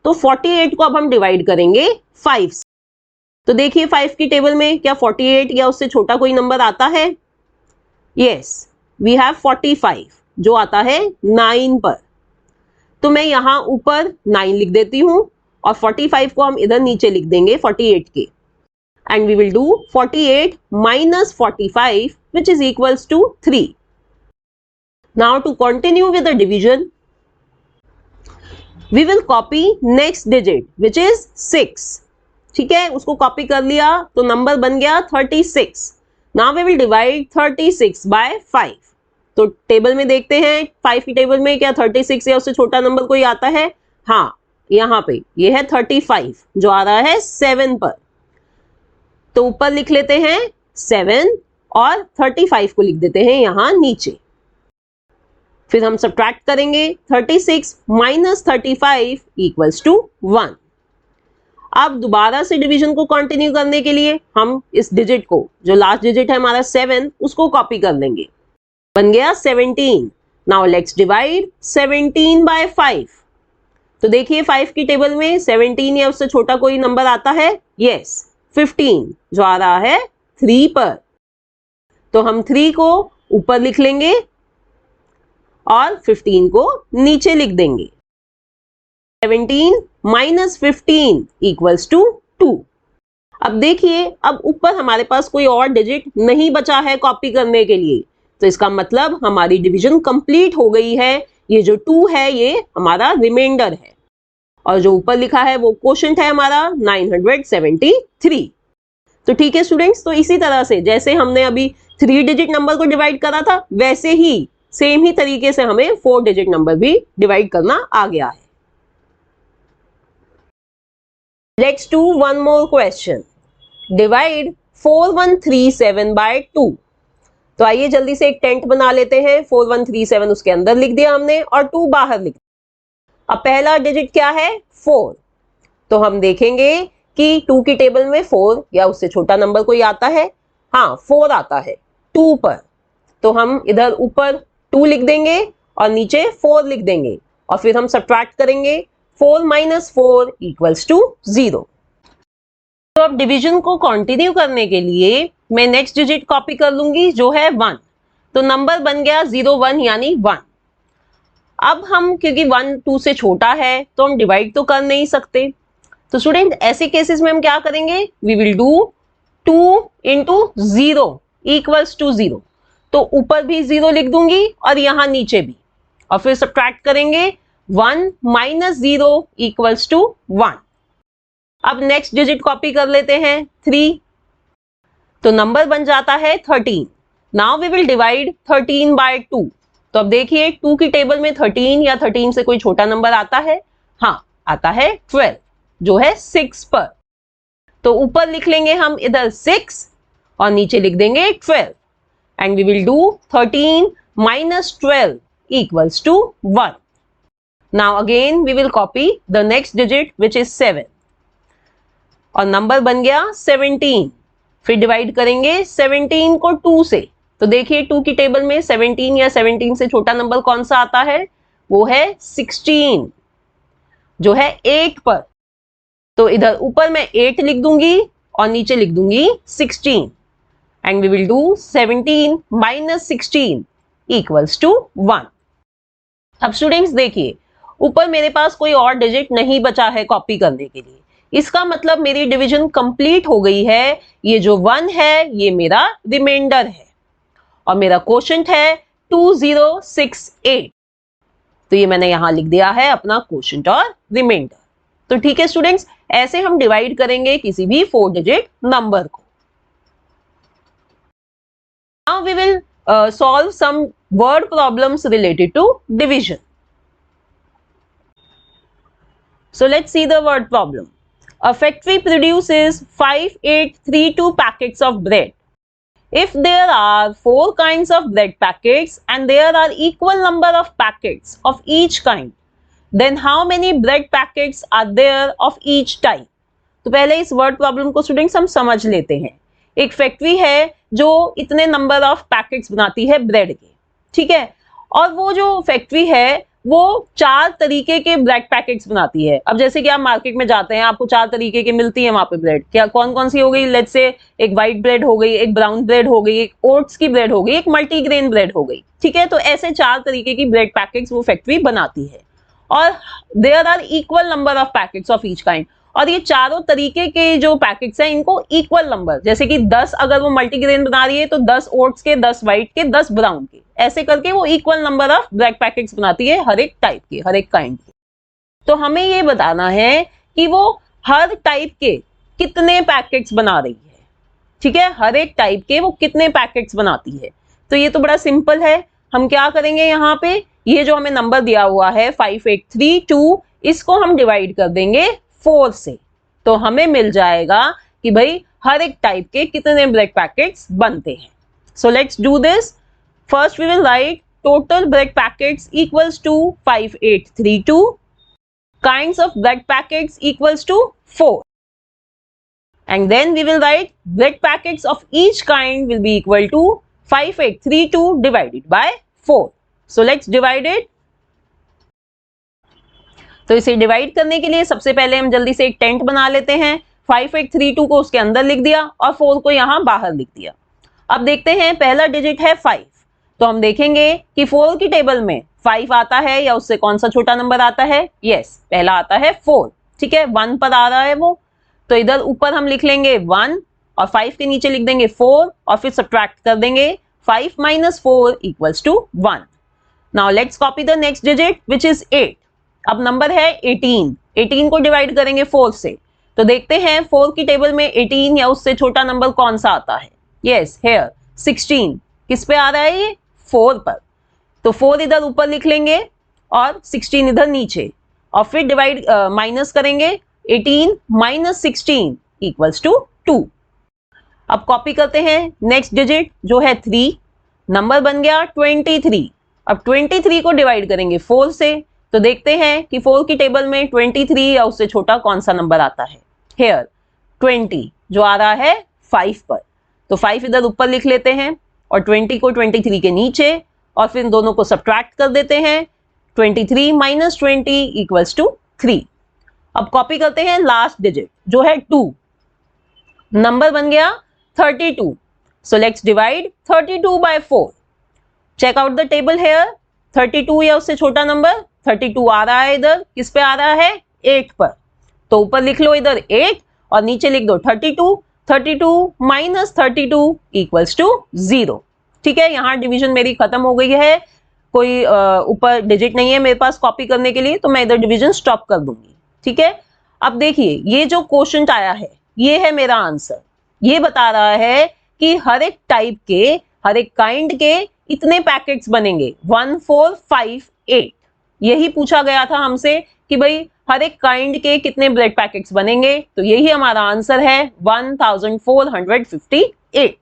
तो 48 को अब हम डिवाइड करेंगे 5 से। तो देखिए 5 की टेबल में क्या 48 या उससे छोटा कोई नंबर आता है? यस, वी हैव 45 जो आता है 9 पर। तो मैं यहां ऊपर 9 लिख देती हूं और 45 को हम इधर नीचे लिख देंगे 48 के, and we will do 48 minus 45 which is equals to 3. Now to continue with the division, we will copy next digit which is 6. ठीक है, उसको कॉपी कर लिया तो नंबर बन गया 36. Now we will divide 36 by 5. तो टेबल में देखते हैं 5 की टेबल में क्या 36 या उससे छोटा नंबर कोई आता है? हाँ, यहाँ पे ये है 35 जो आ रहा है 7 पर। तो ऊपर लिख लेते हैं 7 और 35 को लिख देते हैं यहां नीचे। फिर हम सब्ट्रैक्ट करेंगे 36 माइनस 35 इक्वल्स टू 1। अब दोबारा से डिवीजन को कंटिन्यू करने के लिए हम इस डिजिट को, जो लास्ट डिजिट है हमारा 7, उसको कॉपी कर लेंगे, बन गया 17। Now let's divide 17 by 5। तो देखिए 5 की टेबल में 17 या उससे छोटा कोई नंबर आता है? यस, 15 जो आ रहा है 3 पर। तो हम 3 को ऊपर लिख लेंगे और 15 को नीचे लिख देंगे। 17 माइनस 15 इक्वल्स टू 2। अब देखिए अब ऊपर हमारे पास कोई और डिजिट नहीं बचा है कॉपी करने के लिए, तो इसका मतलब हमारी डिवीजन कंप्लीट हो गई है। ये जो 2 है ये हमारा रिमाइंडर है और जो ऊपर लिखा है वो क्वोशंट है हमारा 973। तो ठीक है स्टूडेंट्स, तो इसी तरह से जैसे हमने अभी 3 डिजिट नंबर को डिवाइड करा था, वैसे ही सेम ही तरीके से हमें 4 डिजिट नंबर भी डिवाइड करना आ गया है। Let's do one more question, divide 4137 by 2। तो आइए जल्दी से एक टेंट बना लेते हैं, 4137 उसके अंदर लिख दिया हमने और 2 बाहर लिख दिया। अब पहला डिजिट क्या है? 4। तो हम देखेंगे कि 2 की टेबल में 4 या उससे छोटा नंबर कोई आता है? हाँ, 4 आता है 2 पर। तो हम इधर ऊपर 2 लिख देंगे और नीचे 4 लिख देंगे और फिर हम सब्ट्रैक्ट करेंगे 4 माइनस 4 इक्वल्स टू 0। तो अब डिवीजन को कंटिन्यू करने के लिए मैं नेक्स्ट डिजिट कॉपी कर लूंगी जो है 1। तो नंबर बन गया 01 यानी 1। अब हम क्योंकि 1 2 से छोटा है तो हम डिवाइड तो कर नहीं सकते, तो स्टूडेंट ऐसे केसेस में हम क्या करेंगे? We will do 2 into 0 equals to 0। तो ऊपर भी 0 लिख दूंगी और यहां नीचे भी, और फिर सब्ट्रैक्ट करेंगे 1 माइनस 0 इक्वल्स टू 1। अब नेक्स्ट डिजिट कॉपी कर लेते हैं 3। तो नंबर बन जाता है 13। Now we will divide 13 by 2। तो अब देखिए 2 की टेबल में 13 या 13 से कोई छोटा नंबर आता है? हाँ, आता है 12 जो है 6 पर। तो ऊपर लिख लेंगे हम इधर 6 और नीचे लिख देंगे 12, and we will do 13 minus 12 equals to 1. Now again we will copy the next digit which is 7 और नंबर बन गया 17। फिर डिवाइड करेंगे 17 को 2 से। तो देखिए 2 की टेबल में 17 या 17 से छोटा नंबर कौन सा आता है? वो है 16 जो है 8 पर। तो इधर ऊपर मैं 8 लिख दूंगी और नीचे लिख दूंगी 16, and we will do 17 minus 16 equals to 1। अब स्टूडेंट्स देखिए ऊपर मेरे पास कोई और डिजिट नहीं बचा है कॉपी करने के लिए, इसका मतलब मेरी डिवीजन कंप्लीट हो गई है। ये जो 1 है ये मेरा रिमाइंडर है और मेरा क्वोशंट है 2068। तो ये मैंने यहां लिख दिया है अपना क्वोशंट और रिमाइंडर। तो ठीक है स्टूडेंट्स, ऐसे हम डिवाइड करेंगे किसी भी 4 डिजिट नंबर को। Now we will solve some word problems related to division. So let's see the word problem. A factory produces 5832 packets of bread. If there are 4 kinds of bread packets and there are equal number of packets of each kind, then how many bread packets are there of each type? तो पहले इस वर्ड प्रॉब्लम को स्टूडेंट्स हम समझ लेते हैं। एक फैक्ट्री है जो इतने नंबर ऑफ पैकेट्स बनाती है ब्रेड के, ठीक है, और वो जो फैक्ट्री है वो 4 तरीके के ब्रेड पैकेट्स बनाती है। अब जैसे कि आप मार्केट में जाते हैं, आपको 4 तरीके की मिलती है वहां पे ब्रेड, क्या कौन कौन सी हो गई, लेट्स से एक व्हाइट ब्रेड हो गई, एक ब्राउन ब्रेड हो गई, एक ओट्स की ब्रेड हो गई, एक मल्टीग्रेन ब्रेड हो गई, ठीक है। तो ऐसे 4 तरीके की ब्रेड पैकेट्स वो फैक्ट्री बनाती है और there are equal number of packets of each kind, और ये चारों तरीके के जो पैकेट्स हैं इनको इक्वल नंबर, जैसे कि 10 अगर वो मल्टीग्रेन बना रही है तो 10 ओट्स के, 10 व्हाइट के, 10 ब्राउन के, ऐसे करके वो equal number of bread packets बनाती है हर एक टाइप के, हर एक काइंड के। तो हमें ये बताना है कि वो हर टाइप के कितने पैकेट्स बना रही है, ठीक है, हर एक टाइप के वो कितने पैकेट्स बनाती है। तो ये तो बड़ा सिंपल है, हम क्या करेंगे, यहाँ पे ये जो हमें नंबर दिया हुआ है 5832, इसको हम डिवाइड कर देंगे 4 से, तो हमें मिल जाएगा कि भाई हर एक टाइप के कितने ब्रेड पैकेट्स बनते हैं। So let's do this. First we will write total bread packets equals to 5832, kinds of bread packets equals to 4, and then we will write bread packets of each kind will be equal to 5832 divided by 4. So let's divide it. तो इसे डिवाइड करने के लिए सबसे पहले हम जल्दी से एक टेंट बना लेते हैं। 5832 को उसके अंदर लिख दिया और 4 को यहां बाहर लिख दिया। अब देखते हैं, पहला डिजिट है 5, तो हम देखेंगे कि 4 की टेबल में 5 आता है या उससे कौन सा छोटा नंबर आता है। यस, पहला आता है 4, ठीक है, 1 पर आ रहा है वो, तो इधर ऊपर हम लिख लेंगे 1 और 5 के नीचे लिख देंगे 4 और फिर सब्ट्रैक्ट कर देंगे 5 - 4 = 1। Now let's copy the next digit which is 8। अब नंबर है 18 को डिवाइड करेंगे 4 से, तो देखते हैं 4 की टेबल में 18 या उससे छोटा नंबर कौन सा आता है। यस, हेयर 16 किस पे आ रहा है, ये 4 पर, तो 4 इधर ऊपर लिख लेंगे और 16 इधर नीचे, और फिर डिवाइड माइनस करेंगे 18 - 16 = 2। अब कॉपी करते हैं नेक्स्ट डिजिट जो है 3, नंबर बन गया 23। अब 23 को डिवाइड करेंगे 4 से, तो देखते हैं कि 4 की टेबल में 23 या उससे छोटा कौन सा नंबर आता है। हेयर 20 जो आ रहा है 5 पर, तो 5 इधर ऊपर लिख लेते हैं और 20 को 23 के नीचे, और फिर दोनों को सब्ट्रैक्ट कर देते हैं। 23 - 20 = 3। अब कॉपी करते हैं लास्ट डिजिट जो है 2, नंबर बन गया 32। So let's divide 32 by 4। Check out the table here, 32 या उससे छोटा नंबर 32 आ रहा है, इधर किस पे आ रहा है, 8 पर, तो ऊपर लिख लो इधर 8 और नीचे लिख दो 32। 32 - 32 = 0, ठीक है। यहाँ डिवीजन मेरी खत्म हो गई है, कोई ऊपर डिजिट नहीं है मेरे पास कॉपी करने के लिए, तो मैं इधर डिवीजन स्टॉप कर दूंगी, ठीक है। अब देखिए ये जो क्वेश्चन आया है ये है मेरा आंसर। ये बता रहा है कि हर एक टाइप के, हर एक काइंड के इतने पैकेट्स बनेंगे, 1 4 5 8। यही पूछा गया था हमसे कि भाई हर एक काइंड के कितने ब्रेड पैकेट्स बनेंगे, तो यही हमारा आंसर है 1458।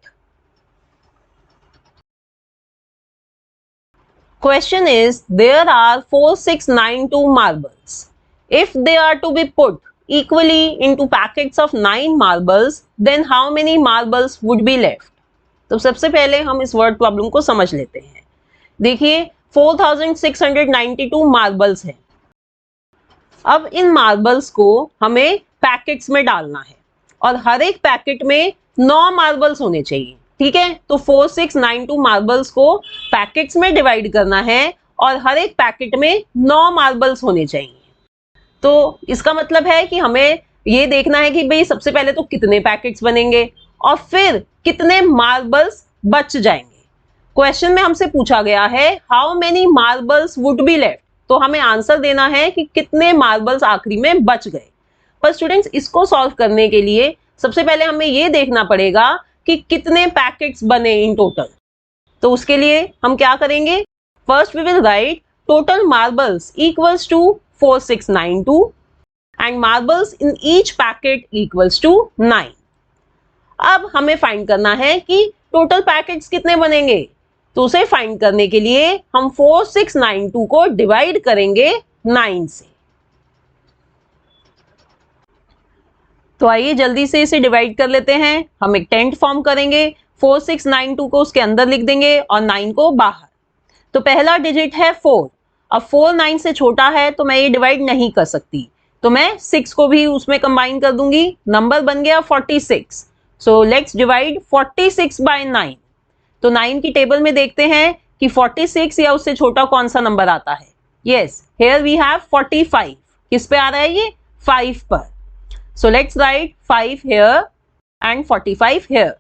Question is, there are 4692 marbles. If they are to be put equally into packets of 9 marbles, then how many marbles would be left? तो सबसे पहले हम इस वर्ड प्रॉब्लम को समझ लेते हैं। देखिए 4692 मार्बल्स हैं। अब इन मार्बल्स को हमें पैकेट्स में डालना है और हर एक पैकेट में 9 मार्बल्स होने चाहिए, ठीक है। तो 4692 मार्बल्स को पैकेट्स में डिवाइड करना है और हर एक पैकेट में 9 मार्बल्स होने चाहिए। तो इसका मतलब है कि हमें ये देखना है कि भाई सबसे पहले तो कितने पैकेट्स बनेंगे और फिर कितने मार्बल्स बच जाएंगे। क्वेश्चन में हमसे पूछा गया है how many marbles would be left, तो हमें आंसर देना है कि कितने मार्बल्स आखिरी में बच गए। पर स्टूडेंट्स इसको सॉल्व करने के लिए सबसे पहले हमें ये देखना पड़ेगा कि कितने पैकेट्स बने इन टोटल। तो उसके लिए हम क्या करेंगे, first we will write total marbles equals to 4692 and marbles in each packet equals to 9। अब हमें फाइंड करना है कि टोटल पैकेट्स कितने बनेंगे। तो उसे फाइंड करने के लिए हम 4692 को डिवाइड करेंगे 9 से। तो आइए जल्दी से इसे डिवाइड कर लेते हैं। हम एक टेंट फॉर्म करेंगे, 4692 को उसके अंदर लिख देंगे और 9 को बाहर। तो पहला डिजिट है 4। अब 4 9 से छोटा है तो मैं ये डिवाइड नहीं कर सकती, तो मैं 6 को भी उसमें कंबाइन कर दूंगी। नंबर बन गया 46। So let's divide 46 by 9। तो 9 की टेबल में देखते हैं कि 46 या उससे छोटा कौन सा नंबर आता है। Yes, here we have 45। किस पे आ रहा है ये, 5 पर। So let's write 5 here and 45 here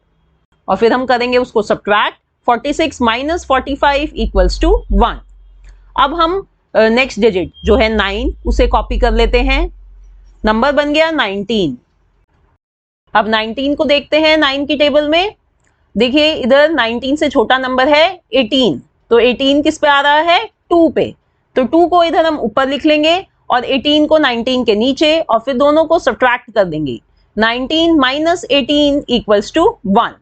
और फिर हम करेंगे उसको सब्ट्रैक्ट। 46 minus 45 equals to 1। अब हम नेक्स्ट डिजिट जो है 9 उसे कॉपी कर लेते हैं। नंबर बन गया 19। अब 19 को देखते हैं 9 की टेबल में। देखिए इधर 19 से छोटा नंबर है 18, तो 18 किस पे आ रहा है, 2 पे। तो 2 को इधर हम ऊपर लिख लेंगे और 18 को 19 के नीचे और फिर दोनों को सब्ट्रैक्ट कर देंगे। 19 minus 18 equals to 1।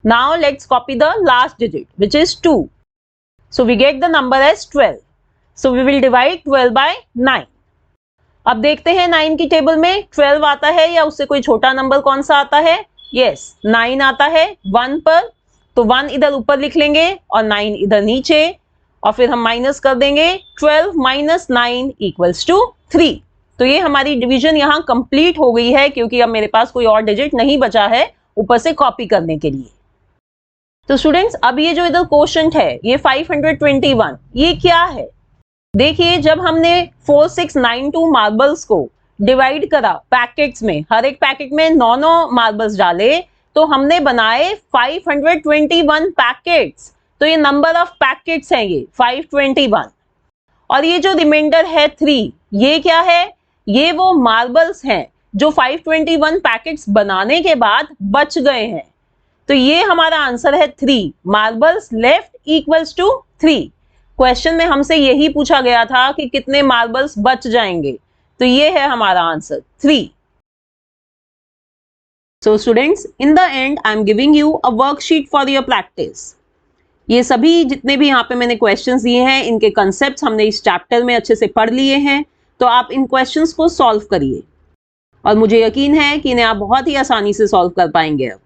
Now let's copy the last digit which is 2. So we get the number as 12. So we will divide 12 by 9. अब देखते हैं 9 की टेबल में 12 आता है या उससे कोई छोटा नंबर कौन सा आता है। Yes, 9 आता है 1 पर, तो 1 इधर ऊपर लिख लेंगे और 9 इधर नीचे और फिर हम माइनस कर देंगे। 12 माइनस 9 इक्वल्स टू 3। तो ये हमारी डिवीजन यहाँ कंप्लीट हो गई है क्योंकि अब मेरे पास कोई और डिजिट नहीं बचा है ऊपर से कॉपी करने के लिए। तो स्टूडेंट्स अब ये जो इधर क्वोशंट है ये 521, ये क्या है। देखिए जब हमने 4692 मार्बल्स को डिवाइड करा पैकेट्स में, हर एक पैकेट में 9 मार्बल्स डाले तो हमने बनाए 521 पैकेट्स। तो ये नंबर ऑफ पैकेट्स हैं ये 521। और ये जो रिमाइंडर है 3, ये क्या है, ये वो मार्बल्स हैं जो 521 पैकेट्स बनाने के बाद बच गए हैं। तो ये हमारा आंसर है 3। Marbles left equals to 3। Question में हमसे यही पूछा गया था कि कितने मार्बल्स बच जाएंगे, तो ये है हमारा answer 3। So students, in the and I am giving you a worksheet for your practice. ये सभी जितने भी यहाँ पे मैंने क्वेश्चंस दिए हैं इनके कंसेप्ट्स हमने इस चैप्टर में अच्छे से पढ़ लिए हैं। तो आप इन क्वेश्चंस को सॉल्व करिए और मुझे यकीन है कि इन्हें आप बहुत ही आसानी से सॉल्व कर पाएंगे अब।